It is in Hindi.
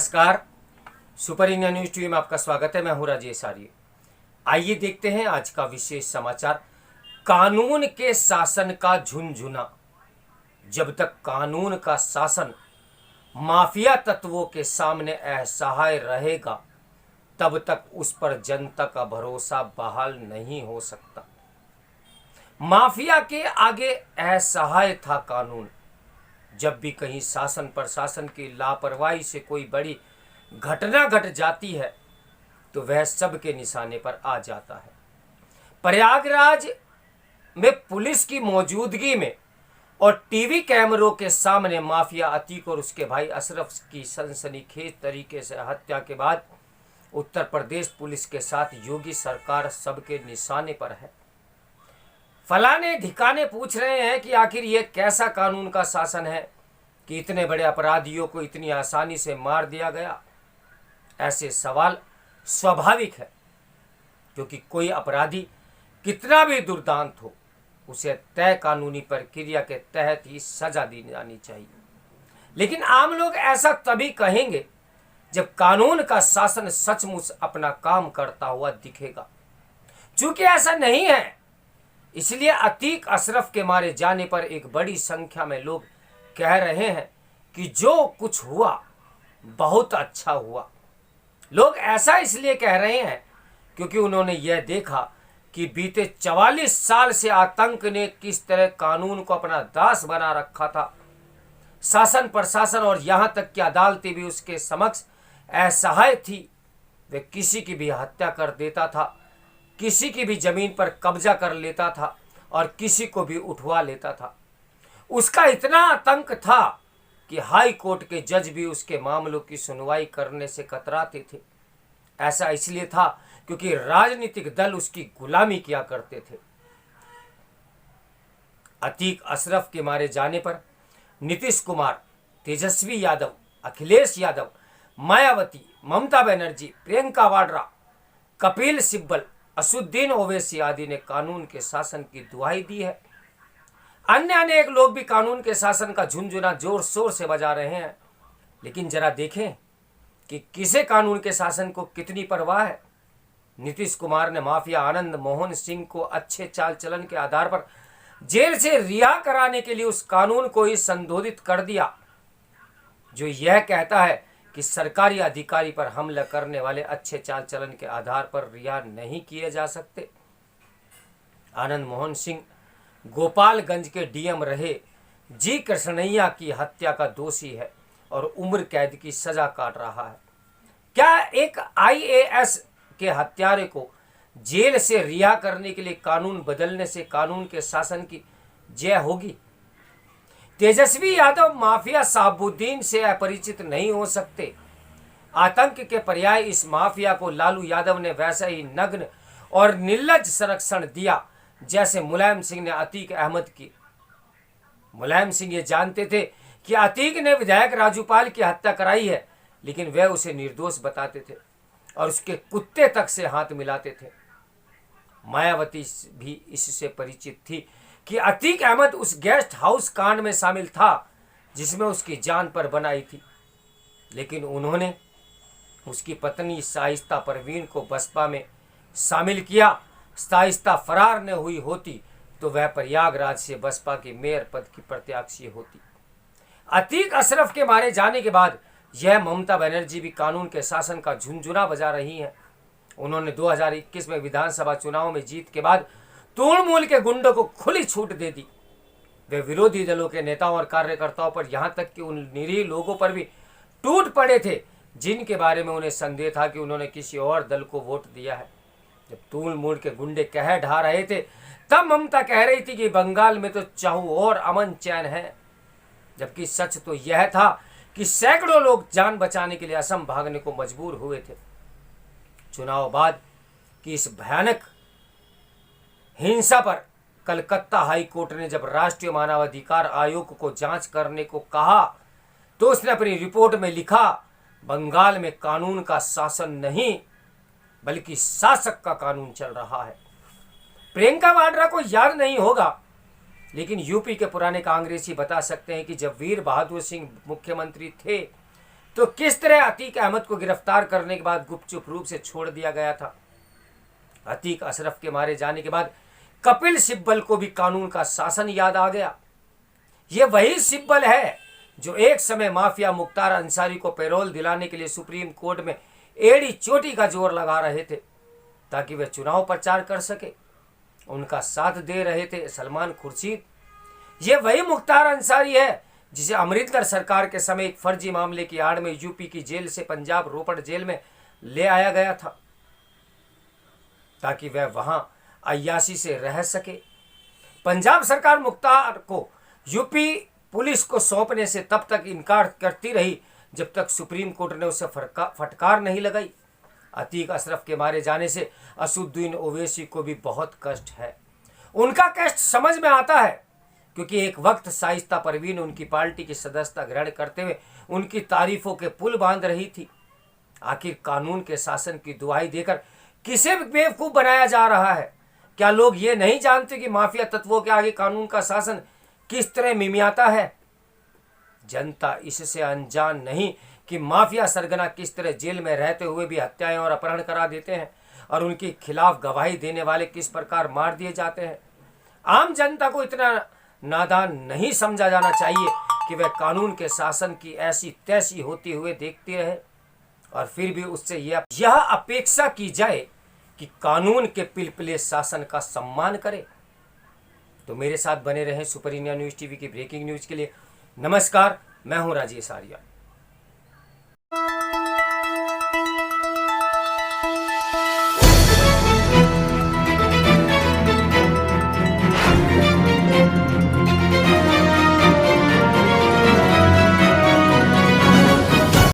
नमस्कार। सुपर इंडिया न्यूज टीवी में आपका स्वागत है। मैं हूं राजेश आर्य। आइए देखते हैं आज का विशेष समाचार। कानून के शासन का झुनझुना। जब तक कानून का शासन माफिया तत्वों के सामने असहाय रहेगा तब तक उस पर जनता का भरोसा बहाल नहीं हो सकता। माफिया के आगे असहाय था कानून। जब भी कहीं शासन प्रशासन की लापरवाही से कोई बड़ी घटना घट जाती है तो वह सबके निशाने पर आ जाता है। प्रयागराज में पुलिस की मौजूदगी में और टीवी कैमरों के सामने माफिया अतीक और उसके भाई अशरफ की सनसनीखेज तरीके से हत्या के बाद उत्तर प्रदेश पुलिस के साथ योगी सरकार सबके निशाने पर है। फलाने ढिकाने पूछ रहे हैं कि आखिर ये कैसा कानून का शासन है कि इतने बड़े अपराधियों को इतनी आसानी से मार दिया गया। ऐसे सवाल स्वाभाविक है, क्योंकि कोई अपराधी कितना भी दुर्दांत हो उसे तय कानूनी प्रक्रिया के तहत ही सजा दी जानी चाहिए। लेकिन आम लोग ऐसा तभी कहेंगे जब कानून का शासन सचमुच अपना काम करता हुआ दिखेगा। चूंकि ऐसा नहीं है, इसलिए अतीक अशरफ के मारे जाने पर एक बड़ी संख्या में लोग कह रहे हैं कि जो कुछ हुआ बहुत अच्छा हुआ। लोग ऐसा इसलिए कह रहे हैं क्योंकि उन्होंने यह देखा कि बीते 44 साल से आतंक ने किस तरह कानून को अपना दास बना रखा था। शासन प्रशासन और यहाँ तक कि अदालतें भी उसके समक्ष असहाय थी। वे किसी की भी हत्या कर देता था, किसी की भी जमीन पर कब्जा कर लेता था और किसी को भी उठवा लेता था। उसका इतना आतंक था कि हाई कोर्ट के जज भी उसके मामलों की सुनवाई करने से कतराते थे। ऐसा इसलिए था क्योंकि राजनीतिक दल उसकी गुलामी किया करते थे। अतीक अशरफ के मारे जाने पर नीतीश कुमार, तेजस्वी यादव, अखिलेश यादव, मायावती, ममता बनर्जी, प्रियंका वाड्रा, कपिल सिब्बल, असुद्दीन ओवैसी आदि ने कानून के शासन की दुहाई दी है। अन्य अनेक लोग भी कानून के शासन का झुनझुना जोर शोर से बजा रहे हैं। लेकिन जरा देखें कि किसे कानून के शासन को कितनी परवाह है। नीतीश कुमार ने माफिया आनंद मोहन सिंह को अच्छे चाल चलन के आधार पर जेल से रिहा कराने के लिए उस कानून को ही संशोधित कर दिया जो यह कहता है कि सरकारी अधिकारी पर हमला करने वाले अच्छे चाल चलन के आधार पर रिहा नहीं किए जा सकते। आनंद मोहन सिंह गोपालगंज के डीएम रहे जी कृष्णैया की हत्या का दोषी है और उम्र कैद की सजा काट रहा है। क्या एक आईएएस के हत्यारे को जेल से रिहा करने के लिए कानून बदलने से कानून के शासन की जय होगी? तेजस्वी यादव माफिया शहाबुद्दीन से अपरिचित नहीं हो सकते। आतंक के पर्याय इस माफिया को लालू यादव ने वैसा ही नग्न और निर्लज्ज संरक्षण दिया जैसे मुलायम सिंह ने अतीक अहमद की। मुलायम सिंह ये जानते थे कि अतीक ने विधायक राजूपाल की हत्या कराई है, लेकिन वह उसे निर्दोष बताते थे और उसके कुत्ते तक से हाथ मिलाते थे। मायावती भी इससे परिचित थी कि अतीक अहमद उस गेस्ट हाउस कांड में शामिल था जिसमें उसकी जान पर बनाई थी, लेकिन उन्होंने उसकी पत्नी शाइस्ता परवीन को बसपा में शामिल किया। शाइस्ता फरार न हुई होती तो वह प्रयागराज से बसपा के मेयर पद की प्रत्याशी होती। अतीक अशरफ के मारे जाने के बाद यह ममता बनर्जी भी कानून के शासन का झुनझुना बजा रही हैं। उन्होंने 2021 में विधानसभा चुनाव में जीत के बाद तृणमूल के गुंडों को खुली छूट दे दी। वे विरोधी दलों के नेताओं और कार्यकर्ताओं पर यहां तक कि उन निरीह लोगों पर भी टूट पड़े थे जिनके बारे में उन्हें संदेह था कि उन्होंने किसी और दल को वोट दिया है। जब तृणमूल के गुंडे कह ढा रहे थे तब ममता कह रही थी कि बंगाल में तो चाहू और अमन चैन है, जबकि सच तो यह था कि सैकड़ों लोग जान बचाने के लिए असम भागने को मजबूर हुए थे। चुनाव बाद की इस भयानक हिंसा पर कलकत्ता हाई कोर्ट ने जब राष्ट्रीय मानवाधिकार आयोग को जांच करने को कहा तो उसने अपनी रिपोर्ट में लिखा, बंगाल में कानून का शासन नहीं बल्कि शासक का कानून चल रहा है। प्रियंका वाड्रा को याद नहीं होगा, लेकिन यूपी के पुराने कांग्रेसी बता सकते हैं कि जब वीर बहादुर सिंह मुख्यमंत्री थे तो किस तरह अतीक अहमद को गिरफ्तार करने के बाद गुपचुप रूप से छोड़ दिया गया था। अतीक अशरफ के मारे जाने के बाद कपिल सिब्बल को भी कानून का शासन याद आ गया। ये वही सिब्बल है जो एक समय माफिया मुख्तार अंसारी को पैरोल दिलाने के लिए सुप्रीम कोर्ट में एड़ी चोटी का जोर लगा रहे थे ताकि वे चुनाव प्रचार कर सके। उनका साथ दे रहे थे सलमान खुर्शीद। ये वही मुख्तार अंसारी है जिसे अमृतसर सरकार के समय एक फर्जी मामले की आड़ में यूपी की जेल से पंजाब रोपड़ जेल में ले आया गया था ताकि वह वहां अय्याशी से रह सके। पंजाब सरकार मुख्तार को यूपी पुलिस को सौंपने से तब तक इनकार करती रही जब तक सुप्रीम कोर्ट ने उसे फटकार नहीं लगाई। अतीक अशरफ के मारे जाने से असुद्दीन ओवैसी को भी बहुत कष्ट है। उनका कष्ट समझ में आता है क्योंकि एक वक्त शाइस्ता परवीन उनकी पार्टी की सदस्यता ग्रहण करते हुए उनकी तारीफों के पुल बांध रही थी। आखिर कानून के शासन की दुहाई देकर किसे बेवकूफ बनाया जा रहा है? क्या लोग ये नहीं जानते कि माफिया तत्वों के आगे कानून का शासन किस तरह मिमियाता है? जनता इससे अनजान नहीं कि माफिया सरगना किस तरह जेल में रहते हुए भी हत्याएं और अपहरण करा देते हैं और उनके खिलाफ गवाही देने वाले किस प्रकार मार दिए जाते हैं। आम जनता को इतना नादान नहीं समझा जाना चाहिए कि वह कानून के शासन की ऐसी तैसी होती हुए देखती रहे और फिर भी उससे यह अपेक्षा की जाए कि कानून के पिलपिले शासन का सम्मान करे। तो मेरे साथ बने रहें सुपर इंडिया न्यूज़ टीवी की ब्रेकिंग न्यूज़ के लिए। नमस्कार, मैं हूं राजेश आर्या।